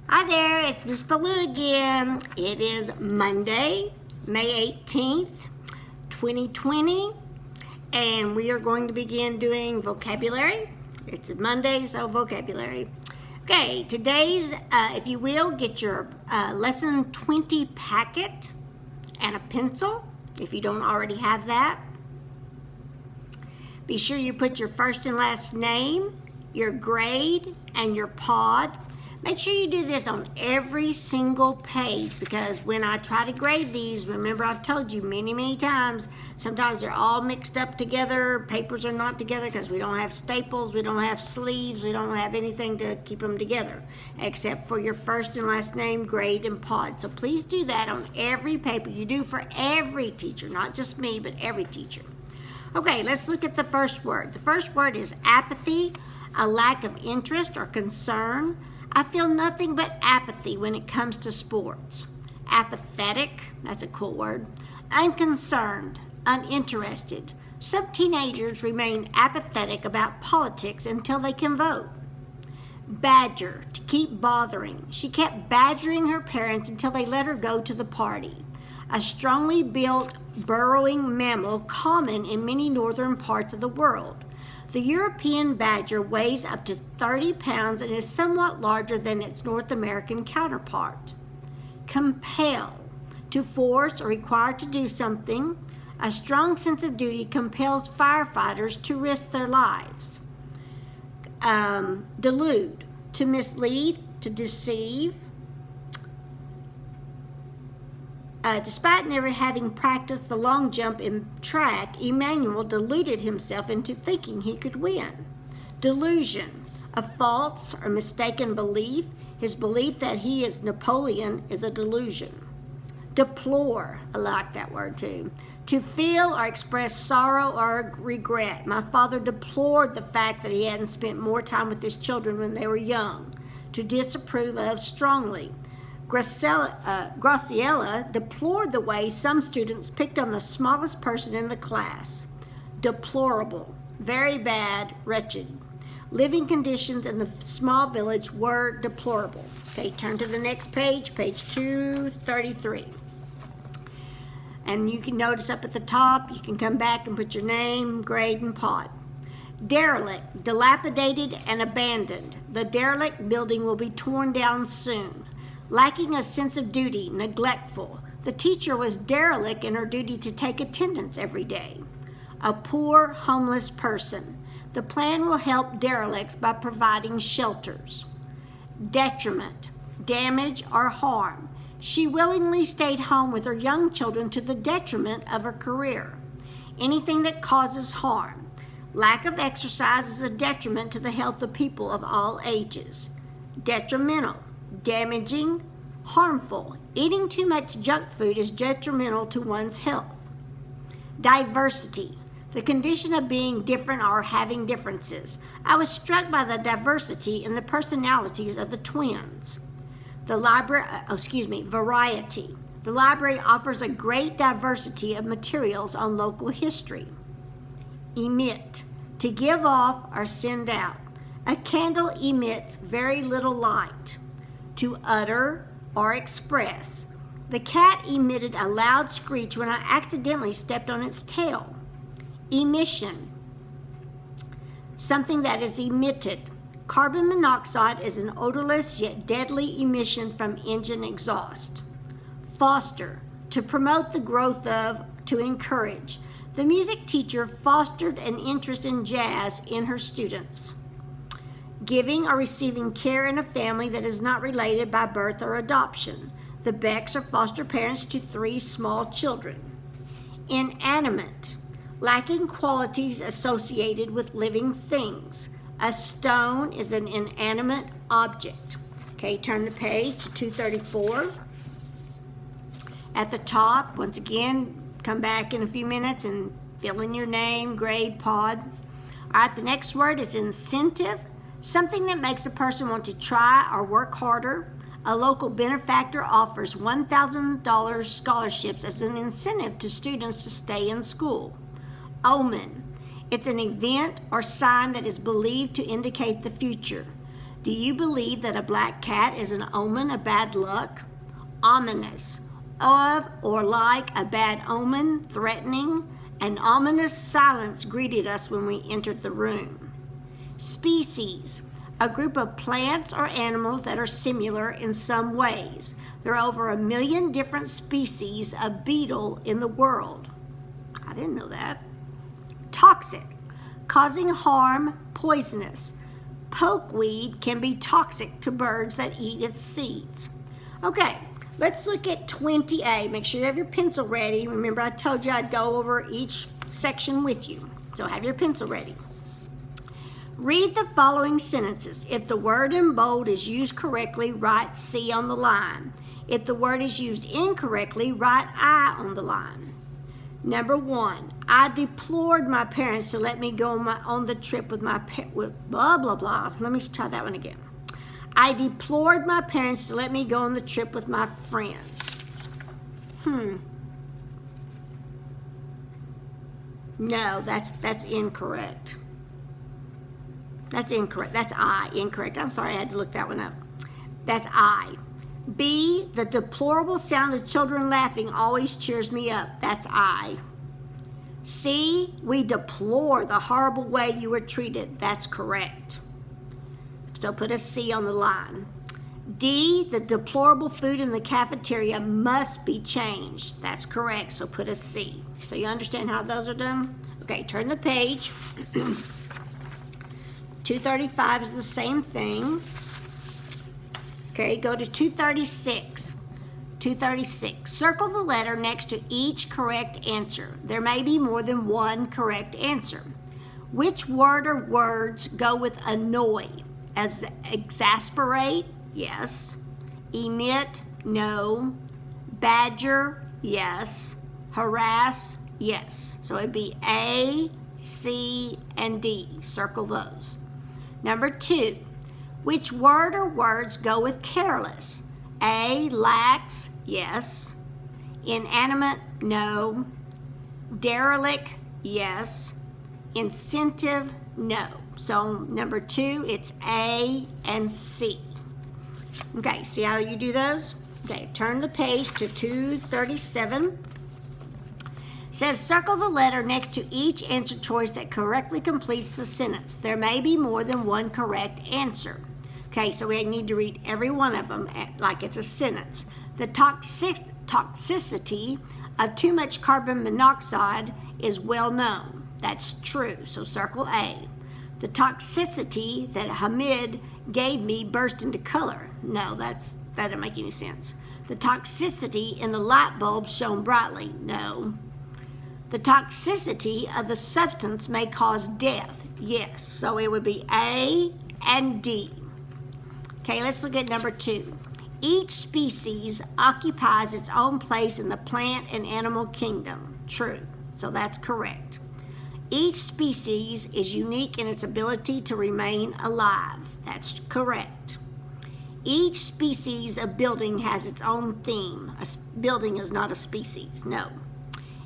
Hi there, it's Miss Baloo again. It is Monday, May 18th, 2020, and we are going to begin doing vocabulary. It's a Monday, so vocabulary. Okay, today's, if you will, get your lesson 20 packet and a pencil if you don't already have that. Be sure you put your first and last name, your grade, and your pod. Make sure you do this on every single page, because when I try to grade these, remember I've told you many times, sometimes they're all mixed up together. Papers are not together because we don't have staples, we don't have sleeves, we don't have anything to keep them together except for your first and last name, grade, and pod. So please do that on every paper. You do for every teacher, not just me, but every teacher. Okay, let's look at the first word. The first word is apathy, a lack of interest or concern. I feel nothing but apathy when it comes to sports. Apathetic, that's a cool word. Unconcerned, uninterested. Some teenagers remain apathetic about politics until they can vote. Badger, to keep bothering. She kept badgering her parents until they let her go to the party. A strongly built, burrowing mammal common in many northern parts of the world. The European badger weighs up to 30 pounds and is somewhat larger than its North American counterpart. Compel, to force or require to do something. A strong sense of duty compels firefighters to risk their lives. Delude, to mislead, to deceive. Despite never having practiced the long jump in track, Emmanuel deluded himself into thinking he could win. Delusion, a false or mistaken belief. His belief that he is Napoleon is a delusion. Deplore, I like that word too. To feel or express sorrow or regret. My father deplored the fact that he hadn't spent more time with his children when they were young. To disapprove of strongly. Graciela deplored the way some students picked on the smallest person in the class. Deplorable, very bad, wretched. Living conditions in the small village were deplorable. Okay, turn to the next page, page 233. And you can notice up at the top, you can come back and put your name, grade, and pod. Derelict, dilapidated and abandoned. The derelict building will be torn down soon. Lacking a sense of duty, neglectful. The teacher was derelict in her duty to take attendance every day. A poor, homeless person. The plan will help derelicts by providing shelters. Detriment, damage or harm. She willingly stayed home with her young children to the detriment of her career. Anything that causes harm. Lack of exercise is a detriment to the health of people of all ages. Detrimental, damaging, harmful. Eating too much junk food is detrimental to one's health. Diversity, the condition of being different or having differences. I was struck by the diversity in the personalities of the twins. Variety. The library offers a great diversity of materials on local history. Emit, to give off or send out. A candle emits very little light. To utter or express. The cat emitted a loud screech when I accidentally stepped on its tail. Emission, something that is emitted. Carbon monoxide is an odorless yet deadly emission from engine exhaust. Foster, to promote the growth of, to encourage. The music teacher fostered an interest in jazz in her students. Giving or receiving care in a family that is not related by birth or adoption. The Becks are foster parents to 3 small children. Inanimate, lacking qualities associated with living things. A stone is an inanimate object. Okay, turn the page to 234. At the top, once again, come back in a few minutes and fill in your name, grade, pod. All right, the next word is incentive. Something that makes a person want to try or work harder. A local benefactor offers $1,000 scholarships as an incentive to students to stay in school. Omen. It's an event or sign that is believed to indicate the future. Do you believe that a black cat is an omen of bad luck? Ominous. Of or like a bad omen, threatening. An ominous silence greeted us when we entered the room. Species. A group of plants or animals that are similar in some ways. There are over 1 million different species of beetle in the world. I didn't know that. Toxic. Causing harm, poisonous. Pokeweed can be toxic to birds that eat its seeds. Okay, let's look at 20A. Make sure you have your pencil ready. Remember, I told you I'd go over each section with you. So have your pencil ready. Read the following sentences. If the word in bold is used correctly, write C on the line. If the word is used incorrectly, write I on the line. Number 1, I deplored my parents to let me go on the trip with blah, blah, blah. Let me try that one again. I deplored my parents to let me go on the trip with my friends. No, that's incorrect. That's incorrect. That's I, incorrect. I'm sorry, I had to look that one up. That's I. B, the deplorable sound of children laughing always cheers me up. That's I. C, we deplore the horrible way you were treated. That's correct. So put a C on the line. D, the deplorable food in the cafeteria must be changed. That's correct. So put a C. So you understand how those are done? Okay, turn the page. 235 is the same thing. Okay, go to 236. 236. Circle the letter next to each correct answer. There may be more than one correct answer. Which word or words go with annoy? As exasperate? Yes. Emit? No. Badger? Yes. Harass? Yes. So it'd be A, C, and D. Circle those. Number 2. Which word or words go with careless? A, lax, yes. Inanimate, no. Derelict, yes. Incentive, no. So number 2, it's A and C. Okay, see how you do those? Okay, turn the page to 237. Says circle the letter next to each answer choice that correctly completes the sentence. There may be more than one correct answer. Okay, so we need to read every one of them like it's a sentence. The toxicity of too much carbon monoxide is well known. That's true, so circle A. The toxicity that Hamid gave me burst into color. No, that doesn't make any sense. The toxicity in the light bulb shone brightly. No. The toxicity of the substance may cause death. Yes, so it would be A and D. Okay, let's look at number 2. Each species occupies its own place in the plant and animal kingdom. True, so that's correct. Each species is unique in its ability to remain alive. That's correct. Each species of building has its own theme. A building is not a species, no.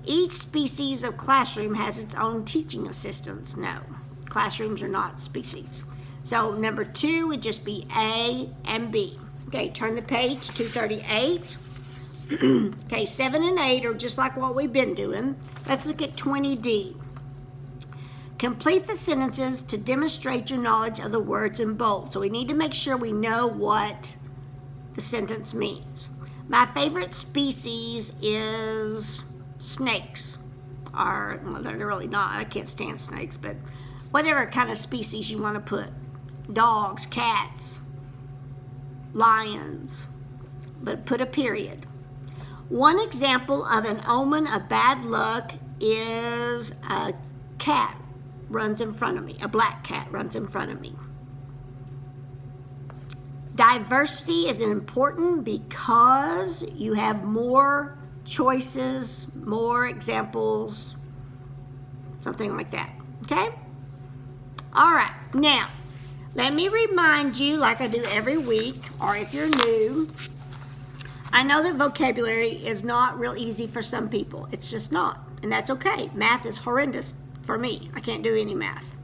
Each species of classroom has its own teaching assistants. No, classrooms are not species. So number 2 would just be A and B. Okay, turn the page, 238. Okay, 7 and 8 are just like what we've been doing. Let's look at 20D. Complete the sentences to demonstrate your knowledge of the words in bold. So we need to make sure we know what the sentence means. My favorite species is snakes. Well, they're really not. I can't stand snakes, but whatever kind of species you want to put. Dogs, cats, lions, but put a period. One example of an omen of bad luck is a cat runs in front of me. A black cat runs in front of me. Diversity is important because you have more choices, more examples, something like that. Okay? All right. Now, let me remind you, like I do every week, or if you're new, I know that vocabulary is not real easy for some people. It's just not, and that's okay. Math is horrendous for me. I can't do any math.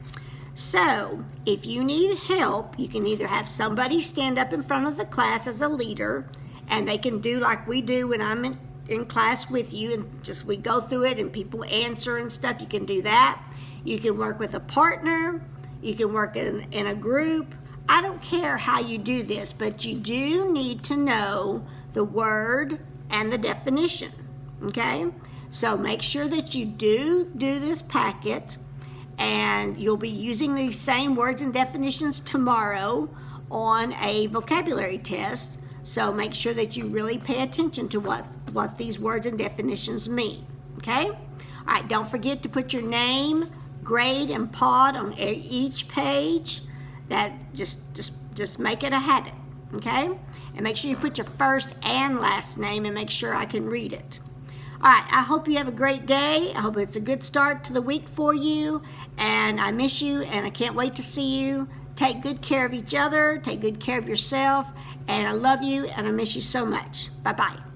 So if you need help, you can either have somebody stand up in front of the class as a leader, and they can do like we do when I'm in class with you, and just we go through it and people answer and stuff. You can do that. You can work with a partner. You can work in a group. I don't care how you do this, but you do need to know the word and the definition, okay? So make sure that you do this packet, and you'll be using these same words and definitions tomorrow on a vocabulary test. So make sure that you really pay attention to what these words and definitions mean, okay? All right, don't forget to put your name, grade, and pod on each page. That just make it a habit, okay? And make sure you put your first and last name and make sure I can read it. All right, I hope you have a great day. I hope it's a good start to the week for you. And I miss you, and I can't wait to see you. Take good care of each other. Take good care of yourself. And I love you, and I miss you so much. Bye-bye.